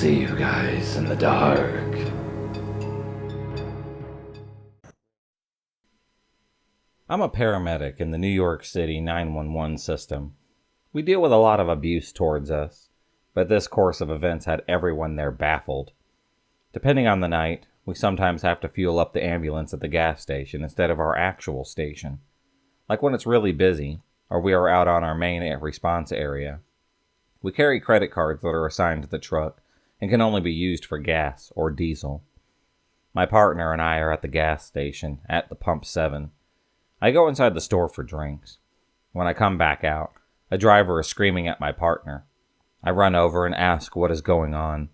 see you guys in the dark. I'm a paramedic in the New York City 911 system. We deal with a lot of abuse towards us, but this course of events had everyone there baffled. Depending on the night, we sometimes have to fuel up the ambulance at the gas station instead of our actual station, like when it's really busy, or we are out on our main response area. We carry credit cards that are assigned to the truck and can only be used for gas or diesel. My partner and I are at the gas station at the pump 7. I go inside the store for drinks. When I come back out, a driver is screaming at my partner. I run over and ask what is going on.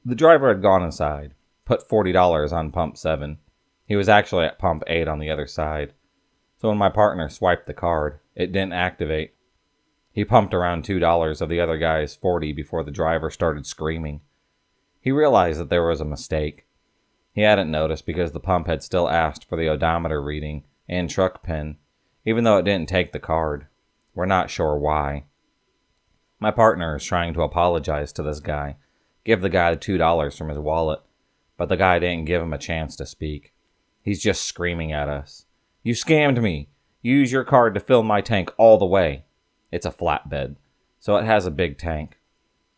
The driver had gone inside, put $40 on pump 7. He was actually at pump 8 on the other side. So when my partner swiped the card, it didn't activate. He pumped around $2 of the other guy's $40 before the driver started screaming. He realized that there was a mistake. He hadn't noticed because the pump had still asked for the odometer reading and truck pin, even though it didn't take the card. We're not sure why. My partner is trying to apologize to this guy, give the guy the $2 from his wallet, but the guy didn't give him a chance to speak. He's just screaming at us. "You scammed me! Use your card to fill my tank all the way." It's a flatbed, so it has a big tank.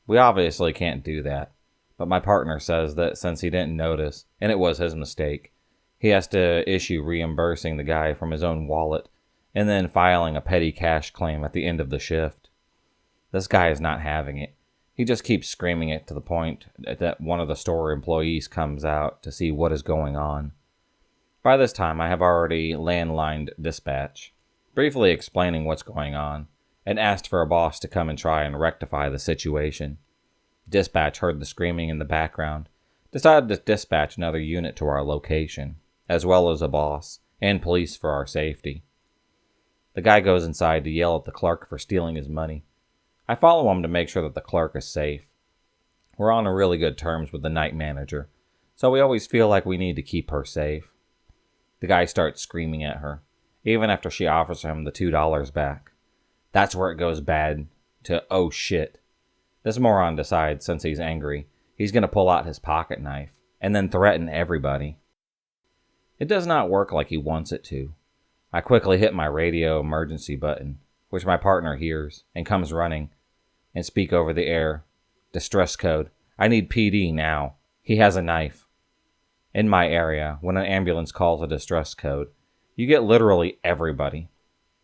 We obviously can't do that, but my partner says that since he didn't notice, and it was his mistake, he has to issue reimbursing the guy from his own wallet and then filing a petty cash claim at the end of the shift. This guy is not having it. He just keeps screaming it to the point that one of the store employees comes out to see what is going on. By this time, I have already landlined dispatch, briefly explaining what's going on, and asked for a boss to come and try and rectify the situation. Dispatch heard the screaming in the background, decided to dispatch another unit to our location, as well as a boss and police for our safety. The guy goes inside to yell at the clerk for stealing his money. I follow him to make sure that the clerk is safe. We're on really good terms with the night manager, so we always feel like we need to keep her safe. The guy starts screaming at her, even after she offers him the $2 back. That's where it goes bad to "oh shit." This moron decides since he's angry, he's going to pull out his pocket knife and then threaten everybody. It does not work like he wants it to. I quickly hit my radio emergency button, which my partner hears and comes running, and speak over the air. "Distress code. I need PD now. He has a knife." In my area, when an ambulance calls a distress code, you get literally everybody.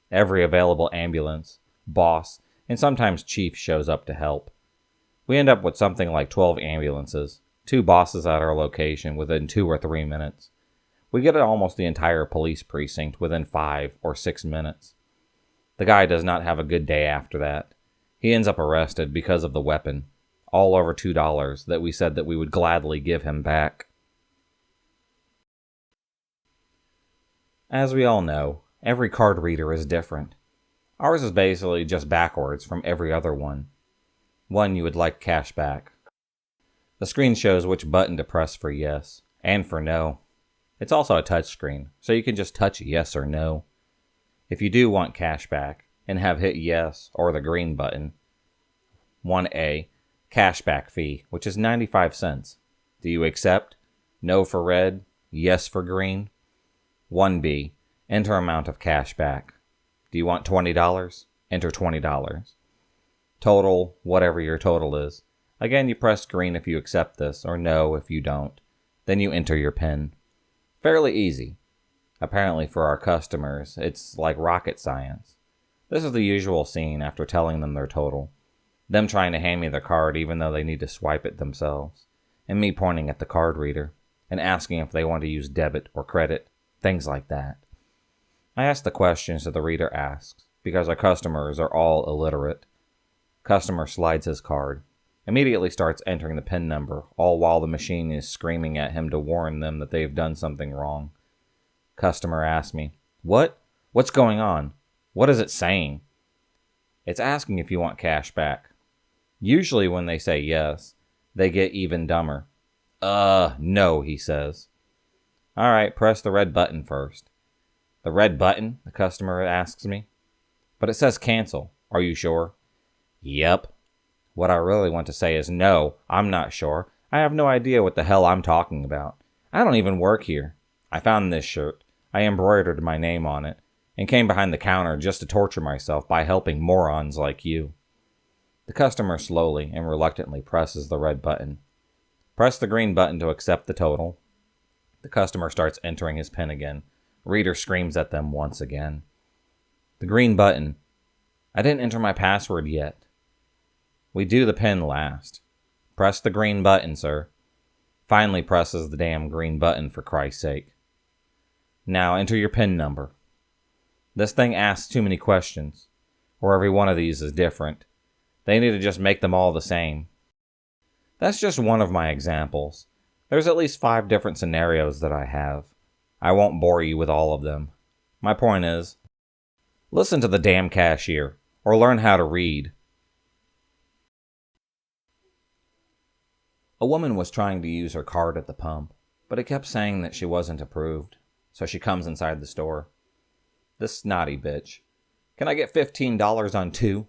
Every available ambulance, boss, and sometimes chief shows up to help. We end up with something like 12 ambulances, 2 bosses at our location within 2 or 3 minutes. We get almost the entire police precinct within 5 or 6 minutes. The guy does not have a good day after that. He ends up arrested because of the weapon, all over $2 that we said that we would gladly give him back. As we all know, every card reader is different. Ours is basically just backwards from every other one. One you would like cash back. The screen shows which button to press for yes and for no. It's also a touch screen, so you can just touch yes or no. If you do want cash back and have hit yes or the green button, 1A, cashback fee, which is 95 cents. Do you accept? No for red, yes for green. 1B, enter amount of cash back. Do you want $20? Enter $20. Total, whatever your total is. Again, you press green if you accept this, or no if you don't. Then you enter your PIN. Fairly easy. Apparently for our customers, it's like rocket science. This is the usual scene after telling them their total. Them trying to hand me their card even though they need to swipe it themselves. And me pointing at the card reader and asking if they want to use debit or credit. Things like that. I ask the questions that the reader asks because our customers are all illiterate. Customer slides his card, immediately starts entering the PIN number, all while the machine is screaming at him to warn them that they've done something wrong. Customer asks me, "What? What's going on? What is it saying?" It's asking if you want cash back. Usually when they say yes, they get even dumber. No, he says. All right, press the red button first. The red button? The customer asks me. But it says cancel. Are you sure? Yep. What I really want to say is no, I'm not sure. I have no idea what the hell I'm talking about. I don't even work here. I found this shirt. I embroidered my name on it, and came behind the counter just to torture myself by helping morons like you. The customer slowly and reluctantly presses the red button. Press the green button to accept the total. The customer starts entering his PIN again. Reader screams at them once again. The green button. I didn't enter my password yet. We do the PIN last. Press the green button, sir. Finally presses the damn green button, for Christ's sake. Now enter your PIN number. This thing asks too many questions, or every one of these is different. They need to just make them all the same. That's just one of my examples. There's at least 5 different scenarios that I have. I won't bore you with all of them. My point is, listen to the damn cashier, or learn how to read. A woman was trying to use her card at the pump, but it kept saying that she wasn't approved, so she comes inside the store. This snotty bitch. Can I get $15 on 2?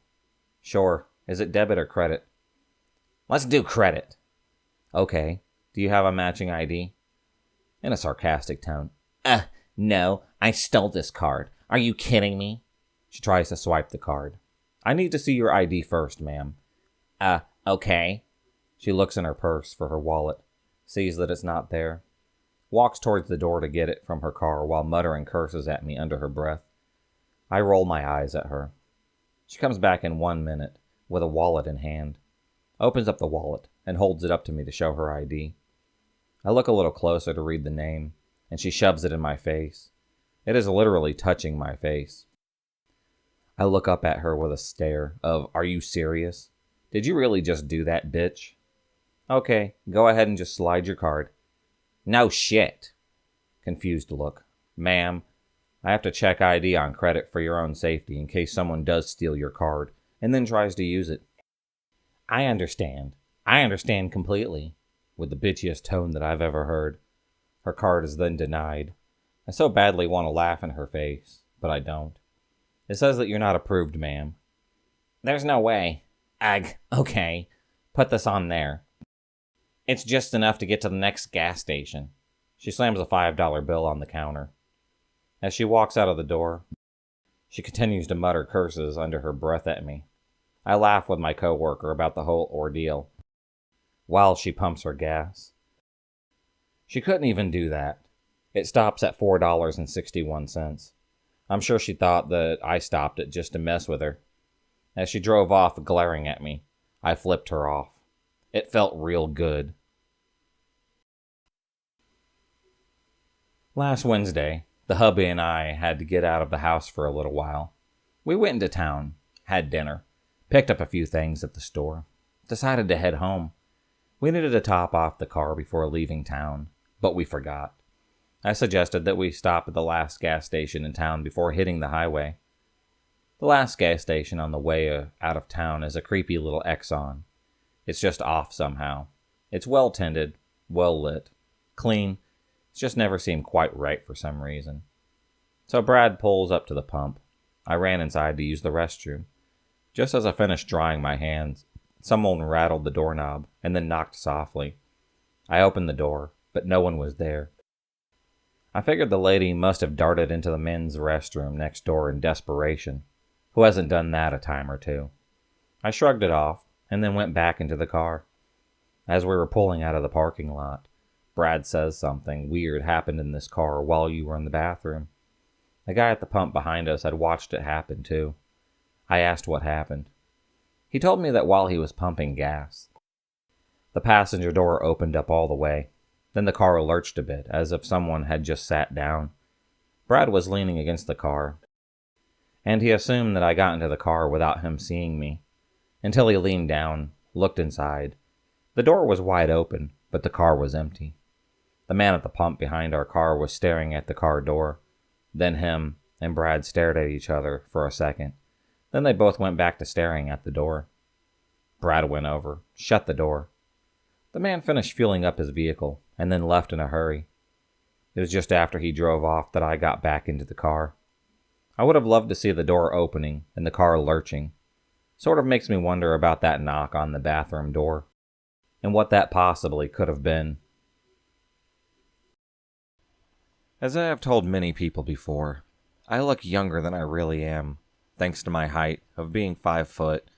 Sure. Is it debit or credit? Let's do credit. Okay. Do you have a matching ID? In a sarcastic tone. No. I stole this card. Are you kidding me? She tries to swipe the card. I need to see your ID first, ma'am. Okay. She looks in her purse for her wallet, sees that it's not there, walks towards the door to get it from her car while muttering curses at me under her breath. I roll my eyes at her. She comes back in 1 minute with a wallet in hand, opens up the wallet, and holds it up to me to show her ID. I look a little closer to read the name, and she shoves it in my face. It is literally touching my face. I look up at her with a stare of, "Are you serious? Did you really just do that, bitch?" Okay, go ahead and just slide your card. No shit. Confused look. Ma'am, I have to check ID on credit for your own safety in case someone does steal your card and then tries to use it. I understand. I understand completely, with the bitchiest tone that I've ever heard. Her card is then denied. I so badly want to laugh in her face, but I don't. It says that you're not approved, ma'am. There's no way. Okay. Put this on there. It's just enough to get to the next gas station. She slams a $5 bill on the counter. As she walks out of the door, she continues to mutter curses under her breath at me. I laugh with my coworker about the whole ordeal, while she pumps her gas. She couldn't even do that. It stops at $4.61. I'm sure she thought that I stopped it just to mess with her. As she drove off glaring at me, I flipped her off. It felt real good. Last Wednesday, the hubby and I had to get out of the house for a little while. We went into town, had dinner, picked up a few things at the store, decided to head home. We needed to top off the car before leaving town, but we forgot. I suggested that we stop at the last gas station in town before hitting the highway. The last gas station on the way out of town is a creepy little Exxon. It's just off somehow. It's well tended, well lit, clean. It's just never seemed quite right for some reason. So Brad pulls up to the pump. I ran inside to use the restroom. Just as I finished drying my hands, someone rattled the doorknob and then knocked softly. I opened the door, but no one was there. I figured the lady must have darted into the men's restroom next door in desperation. Who hasn't done that a time or two? I shrugged it off and then went back into the car. As we were pulling out of the parking lot, Brad says something weird happened in this car while you were in the bathroom. The guy at the pump behind us had watched it happen too. I asked what happened. He told me that while he was pumping gas, the passenger door opened up all the way. Then the car lurched a bit, as if someone had just sat down. Brad was leaning against the car, and he assumed that I got into the car without him seeing me, until he leaned down, looked inside. The door was wide open, but the car was empty. The man at the pump behind our car was staring at the car door. Then him and Brad stared at each other for a second. Then they both went back to staring at the door. Brad went over, shut the door. The man finished fueling up his vehicle, and then left in a hurry. It was just after he drove off that I got back into the car. I would have loved to see the door opening and the car lurching. Sort of makes me wonder about that knock on the bathroom door and what that possibly could have been. As I have told many people before, I look younger than I really am, thanks to my height of being 5 foot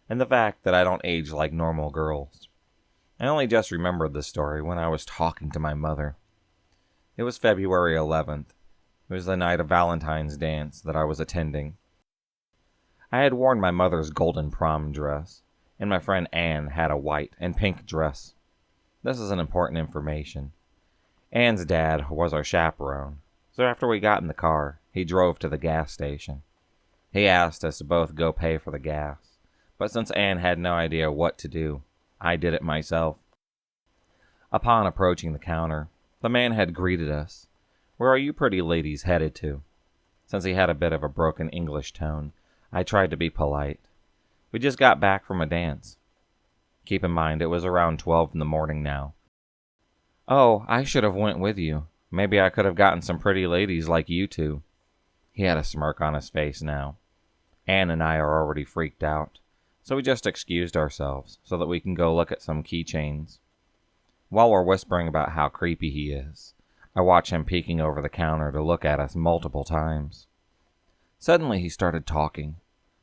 and the fact that I don't age like normal girls. I only just remembered this story when I was talking to my mother. It was February 11th. It was the night of Valentine's dance that I was attending. I had worn my mother's golden prom dress, and my friend Anne had a white and pink dress. This is an important information. Anne's dad was our chaperone, so after we got in the car, he drove to the gas station. He asked us to both go pay for the gas, but since Anne had no idea what to do, I did it myself. Upon approaching the counter, the man had greeted us. "Where are you pretty ladies headed to?" Since he had a bit of a broken English tone, I tried to be polite. "We just got back from a dance." Keep in mind, it was around 12 in the morning now. "Oh, I should have went with you. Maybe I could have gotten some pretty ladies like you two." He had a smirk on his face now. Anne and I are already freaked out, so we just excused ourselves so that we can go look at some keychains. While we're whispering about how creepy he is, I watch him peeking over the counter to look at us multiple times. Suddenly he started talking.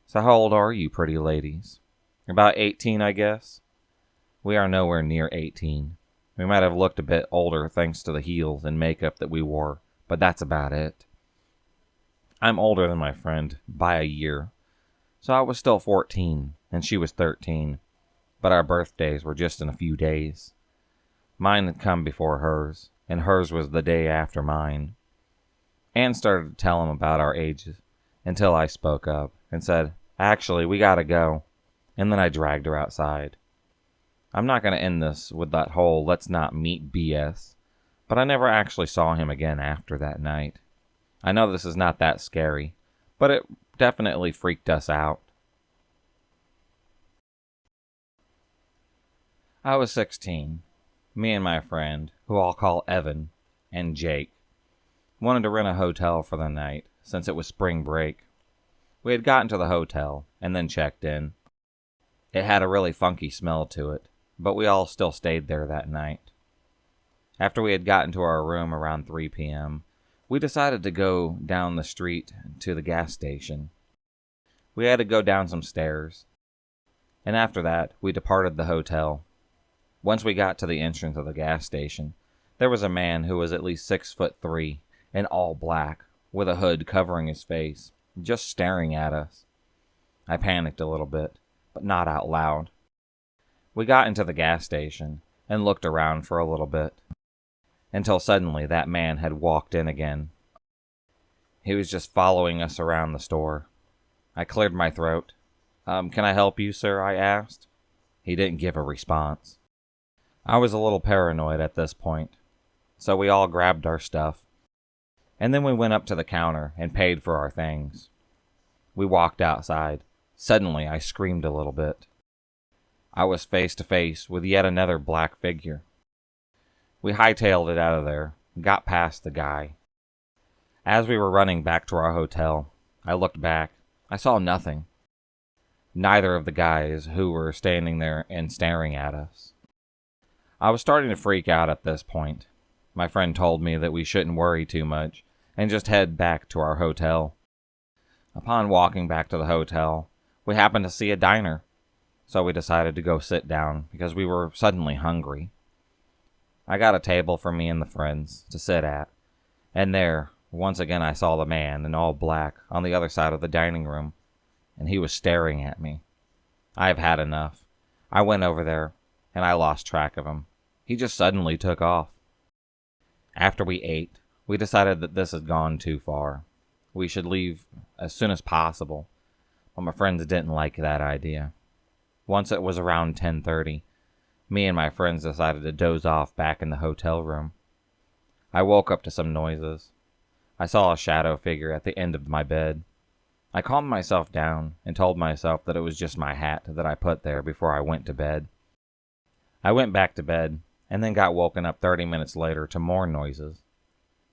"So how old are you, pretty ladies?" "About 18, I guess." We are nowhere near 18. We might have looked a bit older thanks to the heels and makeup that we wore, but that's about it. I'm older than my friend by a year, so I was still 14 and she was 13, but our birthdays were just in a few days. Mine had come before hers, and hers was the day after mine. Anne started to tell him about our ages, until I spoke up and said, "Actually, we gotta go," and then I dragged her outside. I'm not going to end this with that whole let's not meet BS, but I never actually saw him again after that night. I know this is not that scary, but it definitely freaked us out. I was 16. Me and my friend, who I'll call Evan, and Jake, wanted to rent a hotel for the night since it was spring break. We had gotten to the hotel and then checked in. It had a really funky smell to it, but we all still stayed there that night. After we had gotten to our room around 3 p.m., we decided to go down the street to the gas station. We had to go down some stairs, and after that, we departed the hotel. Once we got to the entrance of the gas station, there was a man who was at least 6'3" in all black, with a hood covering his face, just staring at us. I panicked a little bit, but not out loud. We got into the gas station and looked around for a little bit, until suddenly that man had walked in again. He was just following us around the store. I cleared my throat. Can I help you, sir?" I asked. He didn't give a response. I was a little paranoid at this point, so we all grabbed our stuff, and then we went up to the counter and paid for our things. We walked outside. Suddenly, I screamed a little bit. I was face to face with yet another black figure. We hightailed it out of there, got past the guy. As we were running back to our hotel, I looked back. I saw nothing. Neither of the guys who were standing there and staring at us. I was starting to freak out at this point. My friend told me that we shouldn't worry too much and just head back to our hotel. Upon walking back to the hotel, we happened to see a diner, so we decided to go sit down because we were suddenly hungry. I got a table for me and the friends to sit at, and there, once again I saw the man in all black on the other side of the dining room, and he was staring at me. I've had enough. I went over there, and I lost track of him. He just suddenly took off. After we ate, we decided that this had gone too far. We should leave as soon as possible, but my friends didn't like that idea. Once it was around 10:30, me and my friends decided to doze off back in the hotel room. I woke up to some noises. I saw a shadow figure at the end of my bed. I calmed myself down and told myself that it was just my hat that I put there before I went to bed. I went back to bed and then got woken up 30 minutes later to more noises.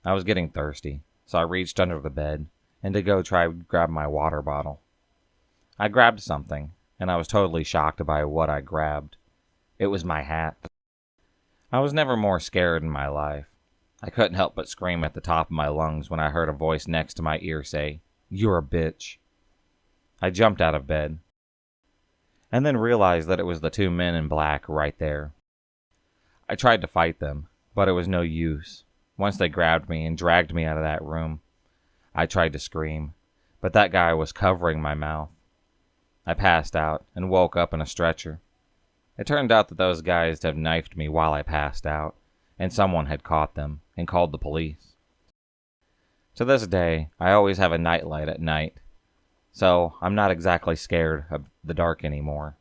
I was getting thirsty, so I reached under the bed and to go try to grab my water bottle. I grabbed something, and I was totally shocked by what I grabbed. It was my hat. I was never more scared in my life. I couldn't help but scream at the top of my lungs when I heard a voice next to my ear say, "You're a bitch." I jumped out of bed, and then realized that it was the two men in black right there. I tried to fight them, but it was no use. Once they grabbed me and dragged me out of that room. I tried to scream, but that guy was covering my mouth. I passed out and woke up in a stretcher. It turned out that those guys had knifed me while I passed out, and someone had caught them and called the police. To this day, I always have a nightlight at night, so I'm not exactly scared of the dark anymore.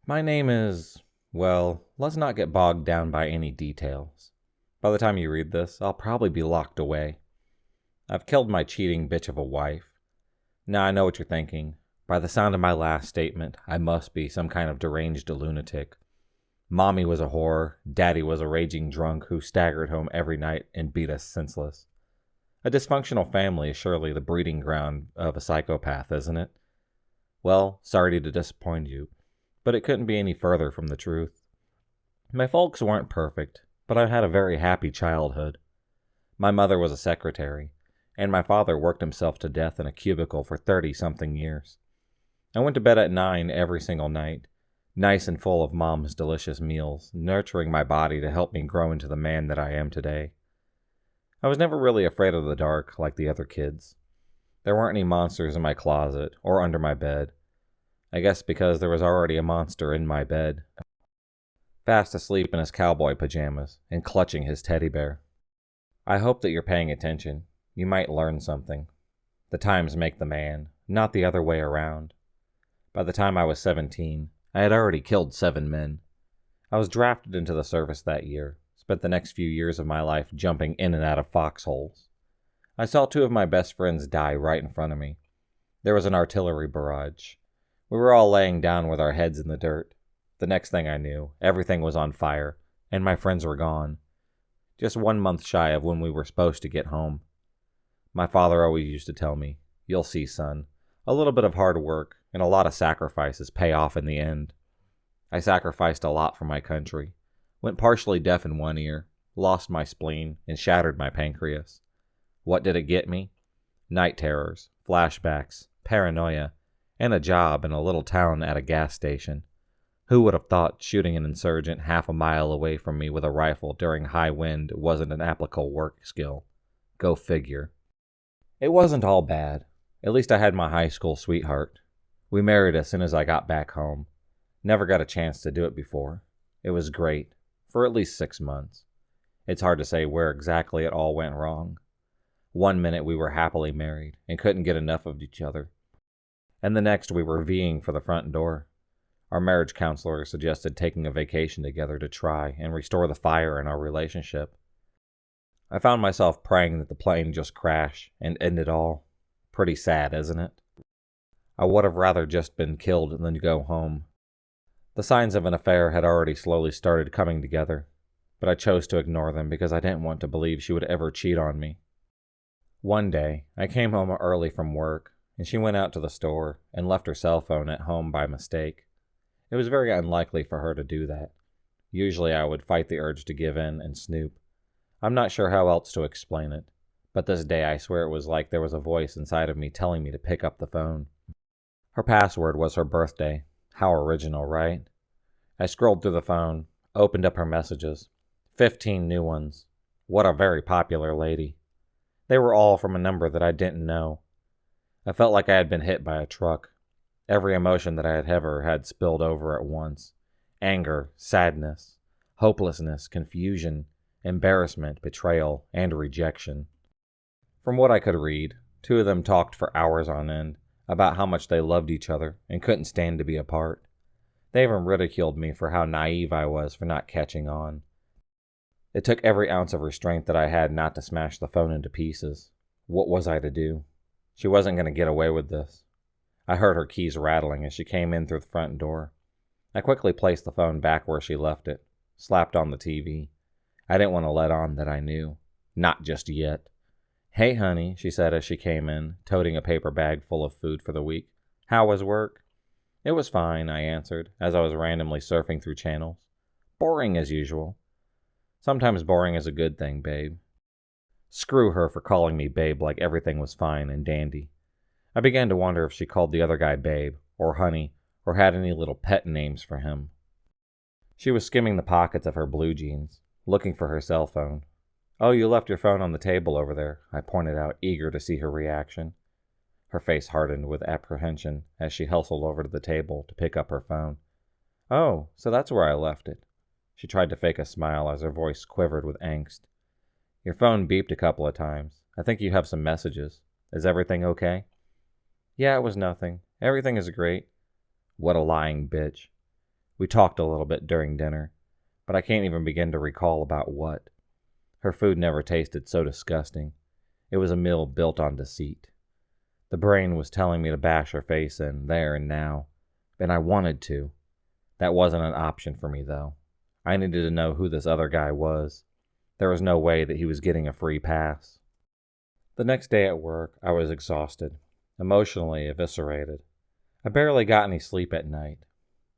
My name is, well, let's not get bogged down by any details. By the time you read this, I'll probably be locked away. I've killed my cheating bitch of a wife. Now I know what you're thinking. By the sound of my last statement, I must be some kind of deranged lunatic. Mommy was a whore, Daddy was a raging drunk who staggered home every night and beat us senseless. A dysfunctional family is surely the breeding ground of a psychopath, isn't it? Well, sorry to disappoint you, but it couldn't be any further from the truth. My folks weren't perfect, but I had a very happy childhood. My mother was a secretary, and my father worked himself to death in a cubicle for 30-something years. I went to bed at 9 every single night, nice and full of Mom's delicious meals, nurturing my body to help me grow into the man that I am today. I was never really afraid of the dark like the other kids. There weren't any monsters in my closet or under my bed. I guess because there was already a monster in my bed, fast asleep in his cowboy pajamas and clutching his teddy bear. I hope that you're paying attention. You might learn something. The times make the man, not the other way around. By the time I was 17, I had already killed 7 men. I was drafted into the service that year, spent the next few years of my life jumping in and out of foxholes. I saw 2 of my best friends die right in front of me. There was an artillery barrage. We were all laying down with our heads in the dirt. The next thing I knew, everything was on fire, and my friends were gone. Just 1 month shy of when we were supposed to get home. My father always used to tell me, "You'll see, son. A little bit of hard work and a lot of sacrifices pay off in the end." I sacrificed a lot for my country. Went partially deaf in one ear, lost my spleen, and shattered my pancreas. What did it get me? Night terrors, flashbacks, paranoia, and a job in a little town at a gas station. Who would have thought shooting an insurgent half a mile away from me with a rifle during high wind wasn't an applicable work skill? Go figure. It wasn't all bad. At least I had my high school sweetheart. We married as soon as I got back home. Never got a chance to do it before. It was great, for at least 6 months. It's hard to say where exactly it all went wrong. One minute we were happily married and couldn't get enough of each other, and the next we were vying for the front door. Our marriage counselor suggested taking a vacation together to try and restore the fire in our relationship. I found myself praying that the plane just crash and end it all. Pretty sad, isn't it? I would have rather just been killed than go home. The signs of an affair had already slowly started coming together, but I chose to ignore them because I didn't want to believe she would ever cheat on me. One day, I came home early from work, and she went out to the store and left her cell phone at home by mistake. It was very unlikely for her to do that. Usually I would fight the urge to give in and snoop. I'm not sure how else to explain it, but this day I swear it was like there was a voice inside of me telling me to pick up the phone. Her password was her birthday. How original, right? I scrolled through the phone, opened up her messages. 15 new ones. What a very popular lady. They were all from a number that I didn't know. I felt like I had been hit by a truck. Every emotion that I had ever had spilled over at once. Anger, sadness, hopelessness, confusion, embarrassment, betrayal, and rejection. From what I could read, 2 of them talked for hours on end about how much they loved each other and couldn't stand to be apart. They even ridiculed me for how naive I was for not catching on. It took every ounce of restraint that I had not to smash the phone into pieces. What was I to do? She wasn't going to get away with this. I heard her keys rattling as she came in through the front door. I quickly placed the phone back where she left it, slapped on the TV. I didn't want to let on that I knew. Not just yet. "Hey, honey," she said as she came in, toting a paper bag full of food for the week. "How was work?" "It was fine," I answered, as I was randomly surfing through channels. "Boring as usual." "Sometimes boring is a good thing, babe." Screw her for calling me babe like everything was fine and dandy. I began to wonder if she called the other guy babe, or honey, or had any little pet names for him. She was skimming the pockets of her blue jeans, looking for her cell phone. "Oh, you left your phone on the table over there," I pointed out, eager to see her reaction. Her face hardened with apprehension as she hustled over to the table to pick up her phone. "Oh, so that's where I left it." She tried to fake a smile as her voice quivered with angst. "Your phone beeped a couple of times. I think you have some messages. Is everything okay?" "Yeah, it was nothing. Everything is great." What a lying bitch. We talked a little bit during dinner, but I can't even begin to recall about what. Her food never tasted so disgusting. It was a meal built on deceit. The brain was telling me to bash her face in, there and now, and I wanted to. That wasn't an option for me, though. I needed to know who this other guy was. There was no way that he was getting a free pass. The next day at work, I was exhausted, emotionally eviscerated. I barely got any sleep at night.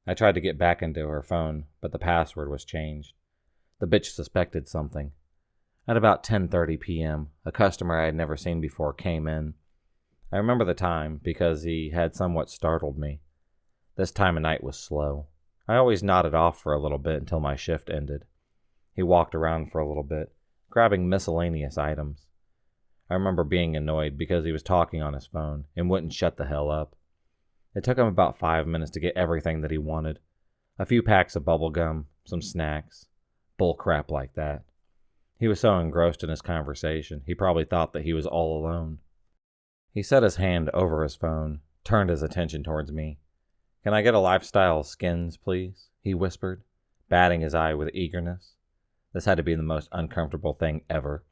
I tried to get back into her phone, but the password was changed. The bitch suspected something. At about 10:30 p.m., a customer I had never seen before came in. I remember the time because he had somewhat startled me. This time of night was slow. I always nodded off for a little bit until my shift ended. He walked around for a little bit, grabbing miscellaneous items. I remember being annoyed because he was talking on his phone and wouldn't shut the hell up. It took him about 5 minutes to get everything that he wanted. A few packs of bubble gum, some snacks, bull crap like that. He was so engrossed in his conversation, he probably thought that he was all alone. He set his hand over his phone, turned his attention towards me. "Can I get a lifestyle skins, please?" he whispered, batting his eye with eagerness. This had to be the most uncomfortable thing ever.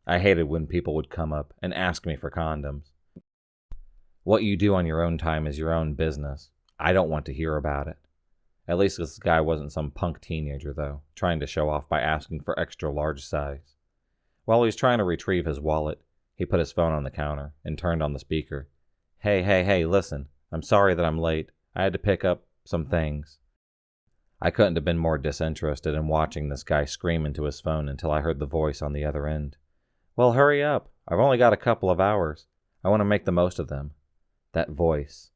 I hated when people would come up and ask me for condoms. What you do on your own time is your own business. I don't want to hear about it. At least this guy wasn't some punk teenager, though, trying to show off by asking for extra large size. While he was trying to retrieve his wallet, he put his phone on the counter and turned on the speaker. Hey, listen. I'm sorry that I'm late. I had to pick up some things." I couldn't have been more disinterested in watching this guy scream into his phone until I heard the voice on the other end. "Well, hurry up. I've only got a couple of hours. I want to make the most of them." That voice.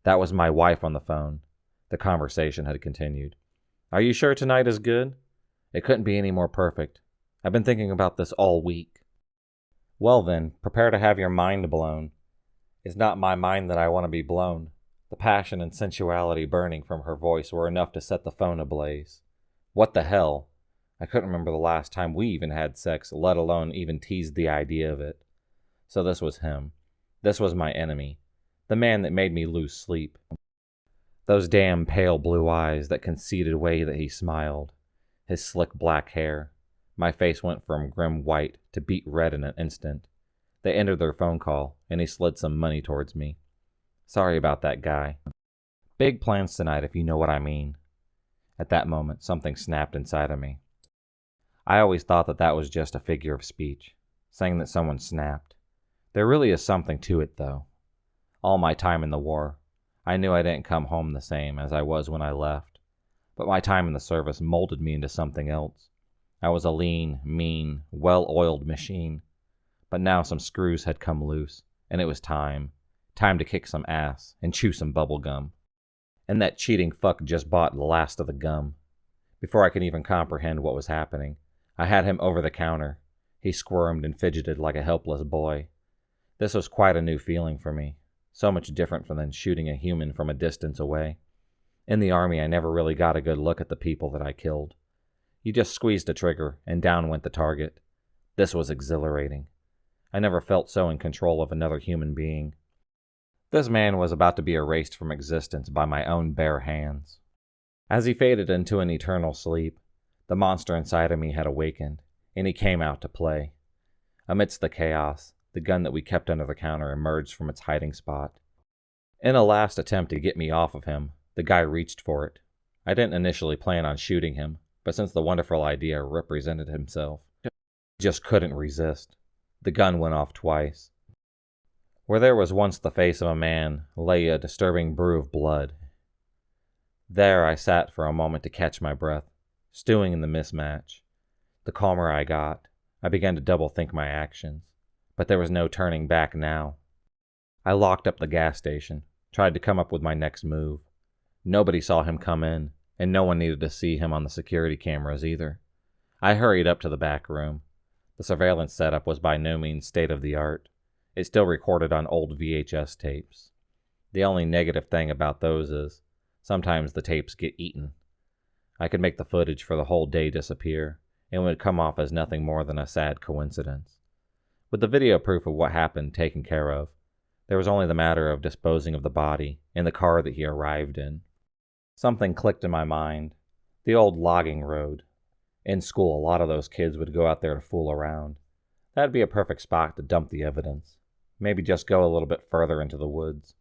That was my wife on the phone. The conversation had continued. "Are you sure tonight is good?" "It couldn't be any more perfect. I've been thinking about this all week." "Well then, prepare to have your mind blown." It's not my mind that I want to be blown. The passion and sensuality burning from her voice were enough to set the phone ablaze. What the hell? I couldn't remember the last time we even had sex, let alone even teased the idea of it. So this was him. This was my enemy. The man that made me lose sleep. Those damn pale blue eyes, that conceited way that he smiled. His slick black hair. My face went from grim white to beet red in an instant. They ended their phone call, and he slid some money towards me. "Sorry about that, guy. Big plans tonight, if you know what I mean." At that moment, something snapped inside of me. I always thought that that was just a figure of speech, saying that someone snapped. There really is something to it, though. All my time in the war, I knew I didn't come home the same as I was when I left. But my time in the service molded me into something else. I was a lean, mean, well-oiled machine. But now some screws had come loose, and it was time. Time to kick some ass and chew some bubble gum. And that cheating fuck just bought the last of the gum. Before I could even comprehend what was happening, I had him over the counter. He squirmed and fidgeted like a helpless boy. This was quite a new feeling for me. So much different from than shooting a human from a distance away. In the army, I never really got a good look at the people that I killed. You just squeezed a trigger, and down went the target. This was exhilarating. I never felt so in control of another human being. This man was about to be erased from existence by my own bare hands. As he faded into an eternal sleep, the monster inside of me had awakened, and he came out to play. Amidst the chaos, the gun that we kept under the counter emerged from its hiding spot. In a last attempt to get me off of him, the guy reached for it. I didn't initially plan on shooting him, but since the wonderful idea represented himself, I just couldn't resist. The gun went off twice. Where there was once the face of a man lay a disturbing brew of blood. There I sat for a moment to catch my breath, stewing in the mismatch. The calmer I got, I began to double-think my actions, but there was no turning back now. I locked up the gas station, tried to come up with my next move. Nobody saw him come in, and no one needed to see him on the security cameras either. I hurried up to the back room. The surveillance setup was by no means state-of-the-art. It still recorded on old VHS tapes. The only negative thing about those is sometimes the tapes get eaten. I could make the footage for the whole day disappear, and it would come off as nothing more than a sad coincidence. With the video proof of what happened taken care of, there was only the matter of disposing of the body in the car that he arrived in. Something clicked in my mind. The old logging road. In school, a lot of those kids would go out there to fool around. That'd be a perfect spot to dump the evidence. Maybe just go a little bit further into the woods.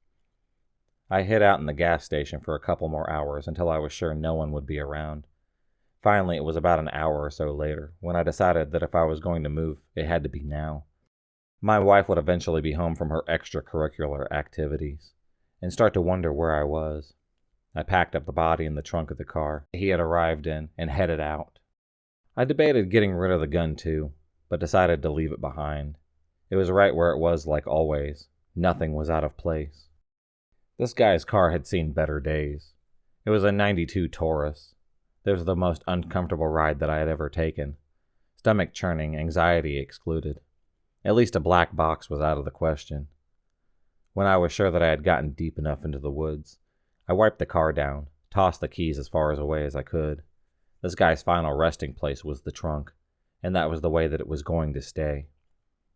I hid out in the gas station for a couple more hours until I was sure no one would be around. Finally, it was about an hour or so later when I decided that if I was going to move, it had to be now. My wife would eventually be home from her extracurricular activities and start to wonder where I was. I packed up the body in the trunk of the car he had arrived in and headed out. I debated getting rid of the gun too, but decided to leave it behind. It was right where it was, like always. Nothing was out of place. This guy's car had seen better days. It was a '92 Taurus. This was the most uncomfortable ride that I had ever taken. Stomach churning, anxiety excluded. At least a black box was out of the question. When I was sure that I had gotten deep enough into the woods, I wiped the car down, tossed the keys as far away as I could. This guy's final resting place was the trunk, and that was the way that it was going to stay.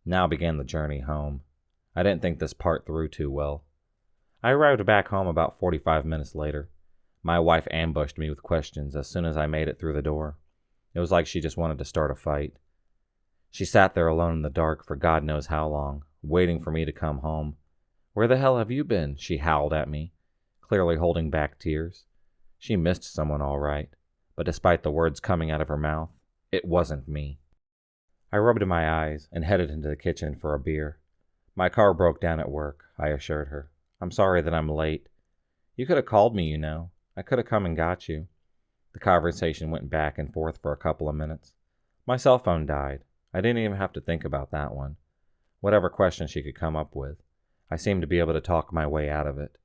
Now began the journey home. I didn't think this part through too well. I arrived back home about 45 minutes later. My wife ambushed me with questions as soon as I made it through the door. It was like she just wanted to start a fight. She sat there alone in the dark for God knows how long, waiting for me to come home. "Where the hell have you been?" she howled at me, clearly holding back tears. She missed someone all right, but despite the words coming out of her mouth, it wasn't me. I rubbed my eyes and headed into the kitchen for a beer. "My car broke down at work," I assured her. "I'm sorry that I'm late." "You could have called me, you know. I could have come and got you." The conversation went back and forth for a couple of minutes. My cell phone died. I didn't even have to think about that one. Whatever question she could come up with, I seemed to be able to talk my way out of it.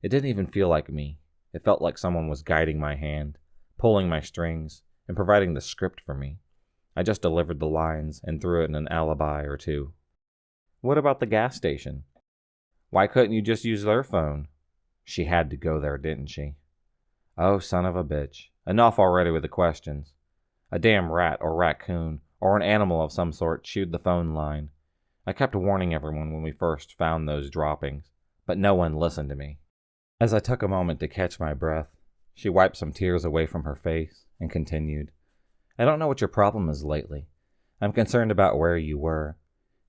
It didn't even feel like me. It felt like someone was guiding my hand, pulling my strings, and providing the script for me. I just delivered the lines and threw in an alibi or two. "What about the gas station? Why couldn't you just use their phone?" She had to go there, didn't she? Oh, son of a bitch. Enough already with the questions. A damn rat or raccoon or an animal of some sort chewed the phone line. I kept warning everyone when we first found those droppings, but no one listened to me. As I took a moment to catch my breath, she wiped some tears away from her face and continued, "I don't know what your problem is lately. I'm concerned about where you were.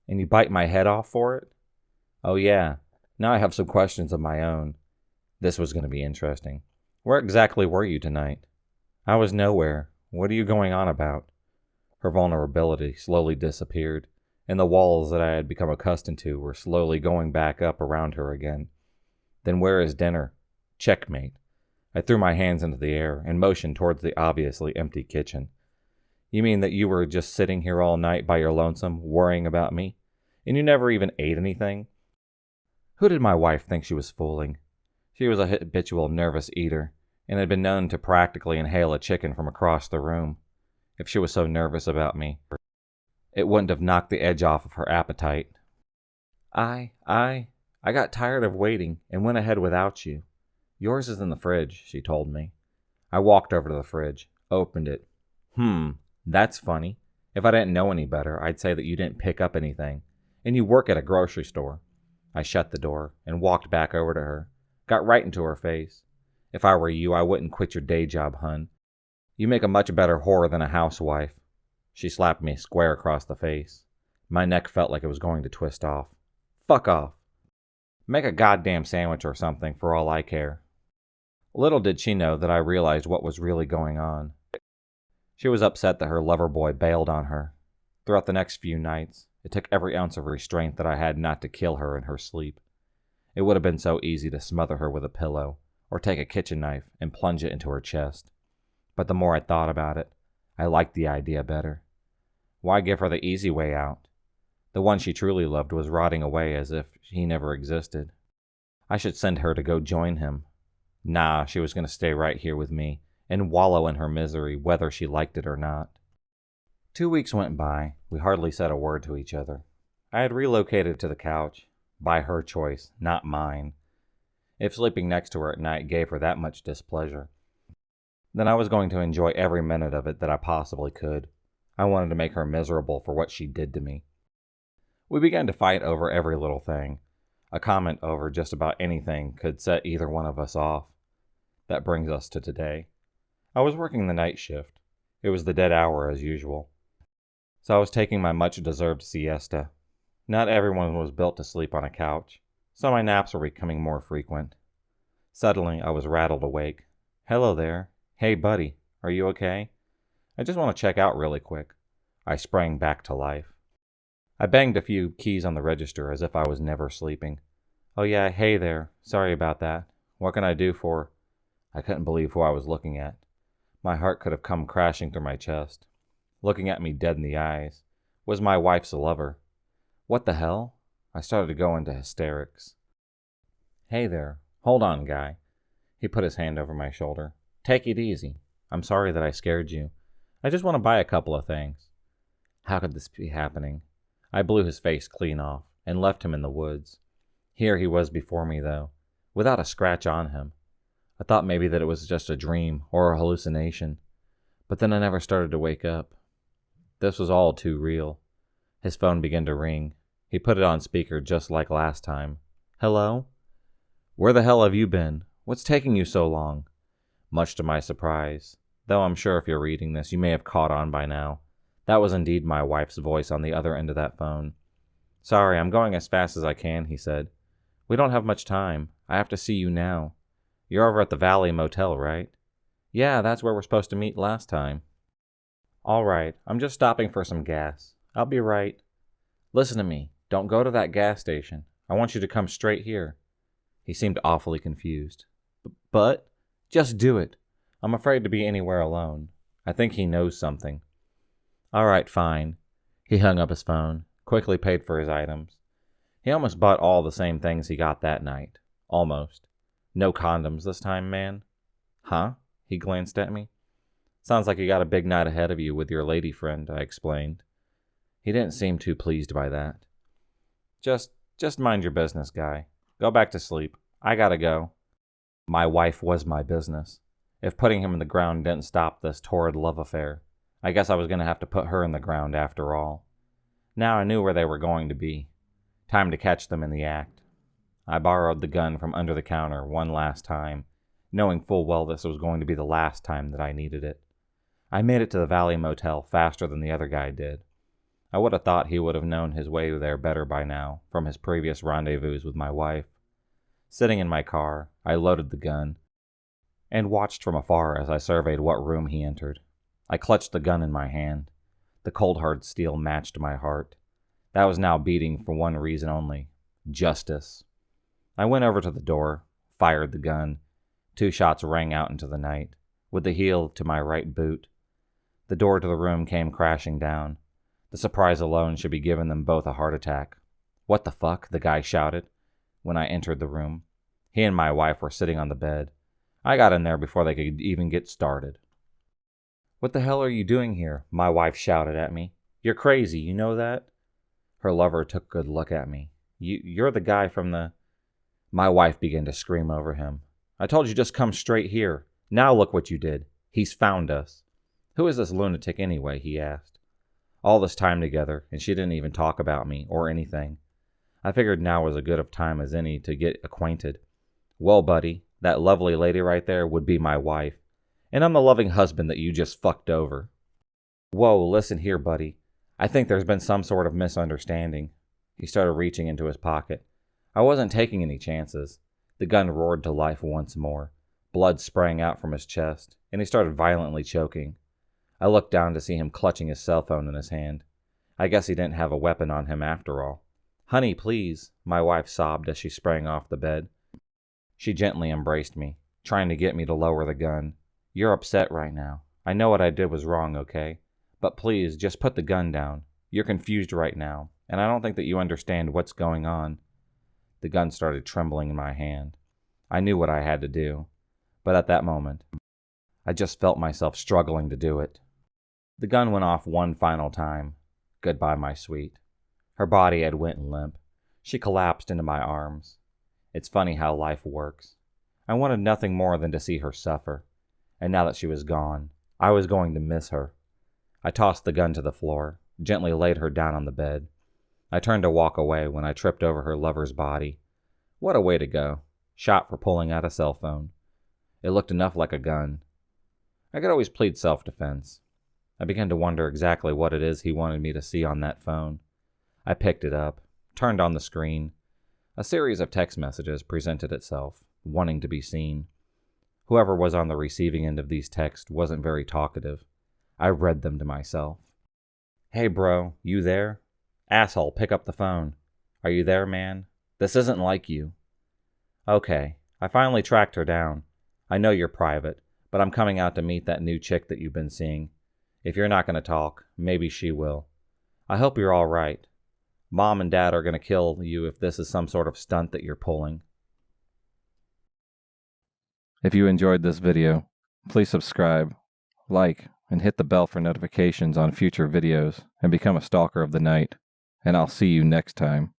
And you bite my head off for it? Oh yeah, now I have some questions of my own." This was going to be interesting. "Where exactly were you tonight?" "I was nowhere. What are you going on about?" Her vulnerability slowly disappeared, and the walls that I had become accustomed to were slowly going back up around her again. "Then where is dinner?" Checkmate. I threw my hands into the air and motioned towards the obviously empty kitchen. "You mean that you were just sitting here all night by your lonesome, worrying about me? And you never even ate anything?" Who did my wife think she was fooling? She was a habitual nervous eater, and had been known to practically inhale a chicken from across the room. If she was so nervous about me, it wouldn't have knocked the edge off of her appetite. I got tired of waiting and went ahead without you. Yours is in the fridge," she told me. I walked over to the fridge, opened it. That's funny. If I didn't know any better, I'd say that you didn't pick up anything, and you work at a grocery store." I shut the door and walked back over to her, got right into her face. "If I were you, I wouldn't quit your day job, hun. You make a much better whore than a housewife." She slapped me square across the face. My neck felt like it was going to twist off. "Fuck off. Make a goddamn sandwich or something for all I care." Little did she know that I realized what was really going on. She was upset that her lover boy bailed on her. Throughout the next few nights, It took every ounce of restraint that I had not to kill her in her sleep. It would have been so easy to smother her with a pillow, or take a kitchen knife and plunge it into her chest. But the more I thought about it, I liked the idea better. Why give her the easy way out? The one she truly loved was rotting away as if he never existed. I should send her to go join him. Nah, she was going to stay right here with me and wallow in her misery whether she liked it or not. 2 weeks went by. We hardly said a word to each other. I had relocated to the couch, by her choice, not mine. If sleeping next to her at night gave her that much displeasure, then I was going to enjoy every minute of it that I possibly could. I wanted to make her miserable for what she did to me. We began to fight over every little thing. A comment over just about anything could set either one of us off. That brings us to today. I was working the night shift. It was the dead hour as usual. So I was taking my much-deserved siesta. Not everyone was built to sleep on a couch, so my naps were becoming more frequent. Suddenly, I was rattled awake. "Hello there. Hey, buddy. Are you okay? I just want to check out really quick." I sprang back to life. I banged a few keys on the register as if I was never sleeping. "Oh yeah, hey there. Sorry about that. What can I do for—" I couldn't believe who I was looking at. My heart could have come crashing through my chest. Looking at me dead in the eyes was my wife's lover. What the hell? I started to go into hysterics. "Hey there. Hold on, guy." He put his hand over my shoulder. "Take it easy. I'm sorry that I scared you. I just want to buy a couple of things." How could this be happening? I blew his face clean off and left him in the woods. Here he was before me, though, without a scratch on him. I thought maybe that it was just a dream or a hallucination, but then I never started to wake up. This was all too real. His phone began to ring. He put it on speaker just like last time. "Hello? Where the hell have you been? What's taking you so long?" Much to my surprise, though I'm sure if you're reading this, you may have caught on by now, that was indeed my wife's voice on the other end of that phone. "Sorry, I'm going as fast as I can," he said. "We don't have much time. I have to see you now. You're over at the Valley Motel, right?" "Yeah, that's where we're supposed to meet last time." "All right, I'm just stopping for some gas. I'll be right." "Listen to me. Don't go to that gas station. I want you to come straight here." He seemed awfully confused. But just do it. I'm afraid to be anywhere alone. I think he knows something." "All right, fine." He hung up his phone, quickly paid for his items. He almost bought all the same things he got that night. Almost. "No condoms this time, man?" "Huh?" He glanced at me. "Sounds like you got a big night ahead of you with your lady friend," I explained. He didn't seem too pleased by that. Just mind your business, guy. Go back to sleep. I gotta go." My wife was my business. If putting him in the ground didn't stop this torrid love affair, I guess I was going to have to put her in the ground after all. Now I knew where they were going to be. Time to catch them in the act. I borrowed the gun from under the counter one last time, knowing full well this was going to be the last time that I needed it. I made it to the Valley Motel faster than the other guy did. I would have thought he would have known his way there better by now, from his previous rendezvous with my wife. Sitting in my car, I loaded the gun and watched from afar as I surveyed what room he entered. I clutched the gun in my hand. The cold hard steel matched my heart. That was now beating for one reason only: justice. I went over to the door, fired the gun. 2 shots rang out into the night, with the heel to my right boot. The door to the room came crashing down. The surprise alone should be giving them both a heart attack. "What the fuck?" the guy shouted when I entered the room. He and my wife were sitting on the bed. I got in there before they could even get started. "What the hell are you doing here?" my wife shouted at me. "You're crazy, you know that?" Her lover took a good look at me. You're the guy from the—" My wife began to scream over him. "I told you just come straight here. Now look what you did. He's found us." "Who is this lunatic anyway?" he asked. All this time together, and she didn't even talk about me or anything. I figured now was as good of time as any to get acquainted. "Well, buddy, that lovely lady right there would be my wife, and I'm the loving husband that you just fucked over." "Whoa, listen here, buddy. I think there's been some sort of misunderstanding." He started reaching into his pocket. I wasn't taking any chances. The gun roared to life once more. Blood sprang out from his chest, and he started violently choking. I looked down to see him clutching his cell phone in his hand. I guess he didn't have a weapon on him after all. "Honey, please," my wife sobbed as she sprang off the bed. She gently embraced me, trying to get me to lower the gun. "You're upset right now. I know what I did was wrong, okay? But please, just put the gun down. You're confused right now, and I don't think that you understand what's going on." The gun started trembling in my hand. I knew what I had to do, but at that moment, I just felt myself struggling to do it. The gun went off one final time. Goodbye, my sweet. Her body had went limp. She collapsed into my arms. It's funny how life works. I wanted nothing more than to see her suffer, and now that she was gone, I was going to miss her. I tossed the gun to the floor, gently laid her down on the bed. I turned to walk away when I tripped over her lover's body. What a way to go. Shot for pulling out a cell phone. It looked enough like a gun. I could always plead self-defense. I began to wonder exactly what it is he wanted me to see on that phone. I picked it up, turned on the screen. A series of text messages presented itself, wanting to be seen. Whoever was on the receiving end of these texts wasn't very talkative. I read them to myself. "Hey bro, you there? Asshole, pick up the phone. Are you there, man? This isn't like you." "Okay, I finally tracked her down. I know you're private, but I'm coming out to meet that new chick that you've been seeing. If you're not going to talk, maybe she will. I hope you're all right. Mom and Dad are going to kill you if this is some sort of stunt that you're pulling." If you enjoyed this video, please subscribe, like, and hit the bell for notifications on future videos and become a stalker of the night. And I'll see you next time.